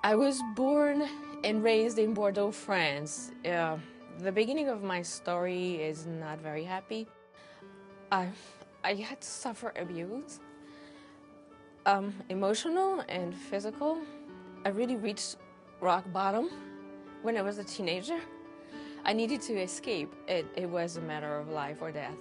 I was born and raised in Bordeaux, France. The beginning of my story is not very happy. I, I had to suffer abuse, emotional and physical. I really reached rock bottom when I was a teenager. I needed to escape. It was a matter of life or death.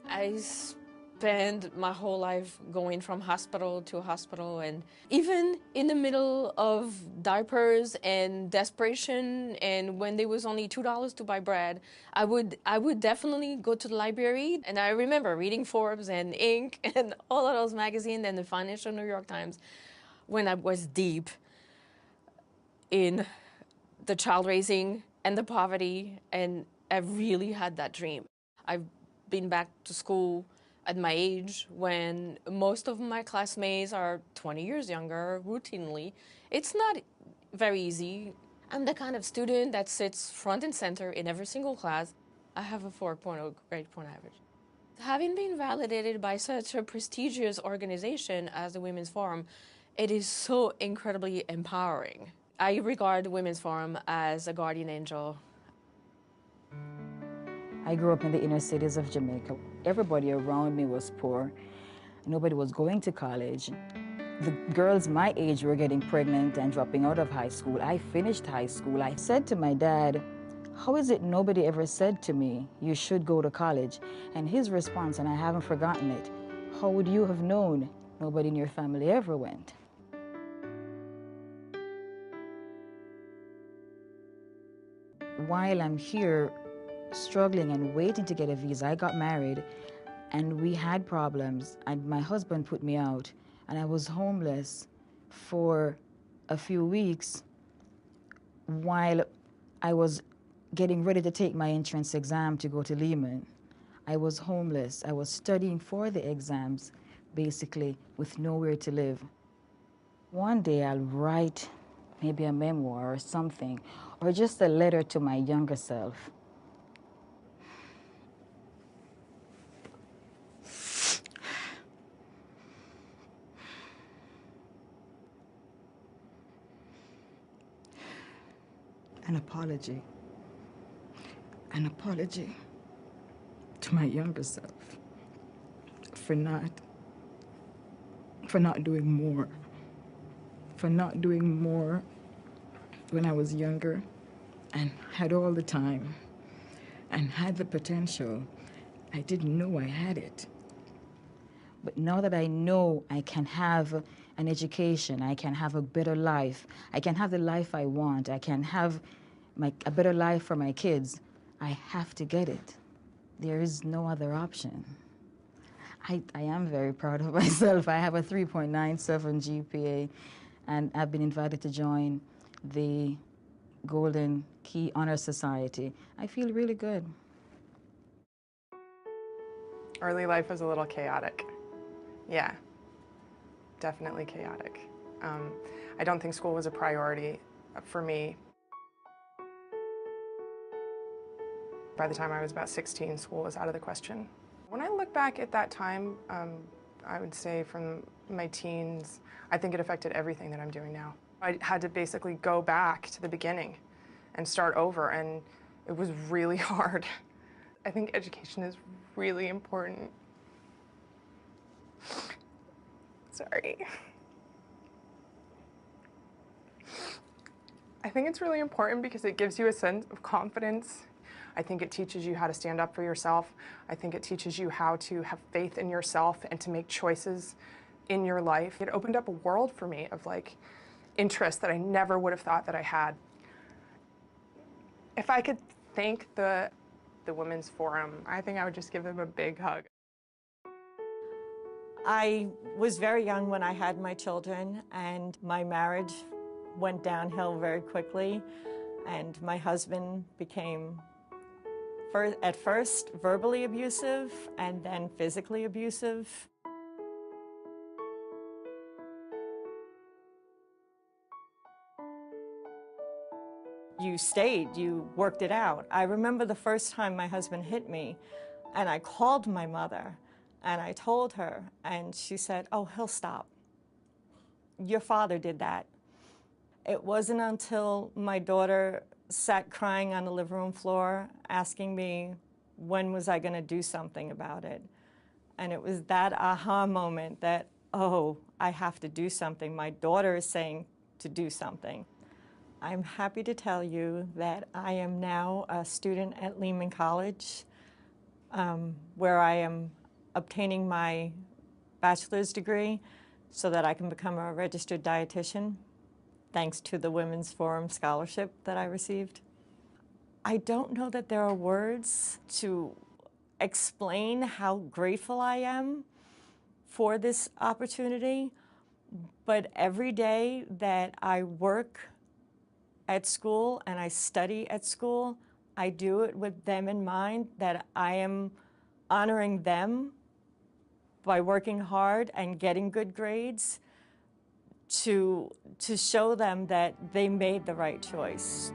I spent my whole life going from hospital to hospital, and even in the middle of diapers and desperation, and when there was only $2 to buy bread, I would definitely go to the library. And I remember reading Forbes and Inc. and all of those magazines and the Financial New York Times when I was deep in the child raising and the poverty, and I really had that dream. I've been back to school at my age when most of my classmates are 20 years younger, routinely. It's not very easy. I'm the kind of student that sits front and center in every single class. I have a 4.0 grade point average. Having been validated by such a prestigious organization as the Women's Forum, it is so incredibly empowering. I regard the Women's Forum as a guardian angel. I grew up in the inner cities of Jamaica. Everybody around me was poor. Nobody was going to college. The girls my age were getting pregnant and dropping out of high school. I finished high school. I said to my dad, how is it nobody ever said to me, you should go to college? And his response, and I haven't forgotten it, how would you have known nobody in your family ever went? While I'm here struggling and waiting to get a visa, I got married and we had problems, and my husband put me out, and I was homeless for a few weeks while I was getting ready to take my entrance exam to go to Lehman. I was homeless. I was studying for the exams, basically, with nowhere to live. One day I'll write maybe a memoir or something, or just a letter to my younger self. An apology to my younger self for not doing more, when I was younger and had all the time and had the potential. I didn't know I had it. But now that I know I can have an education, I can have a better life, I can have the life I want, I can have a better life for my kids, I have to get it. There is no other option. I am very proud of myself. I have a 3.97 GPA, and I've been invited to join the Golden Key Honor Society. I feel really good. Early life was a little chaotic. Yeah, definitely chaotic. I don't think school was a priority for me. By the time I was about 16, school was out of the question. When I look back at that time, I would say from my teens, I think it affected everything that I'm doing now. I had to basically go back to the beginning and start over, and it was really hard. I think education is really important. Sorry. I think it's really important because it gives you a sense of confidence. I think it teaches you how to stand up for yourself. I think it teaches you how to have faith in yourself and to make choices in your life. It opened up a world for me of interests that I never would have thought that I had. If I could thank the Women's Forum, I think I would just give them a big hug. I was very young when I had my children, and my marriage went downhill very quickly, and my husband became, at first, verbally abusive and then physically abusive. You stayed, you worked it out. I remember the first time my husband hit me, and I called my mother, And I told her, and she said, "Oh, he'll stop. Your father did that." It wasn't until my daughter sat crying on the living room floor asking me when was I going to do something about it. And it was that aha moment that, oh, I have to do something. My daughter is saying to do something. I'm happy to tell you that I am now a student at Lehman College, where I am obtaining my bachelor's degree so that I can become a registered dietitian, thanks to the Women's Forum scholarship that I received. I don't know that there are words to explain how grateful I am for this opportunity, but every day that I work at school and I study at school, I do it with them in mind, that I am honoring them by working hard and getting good grades to show them that they made the right choice.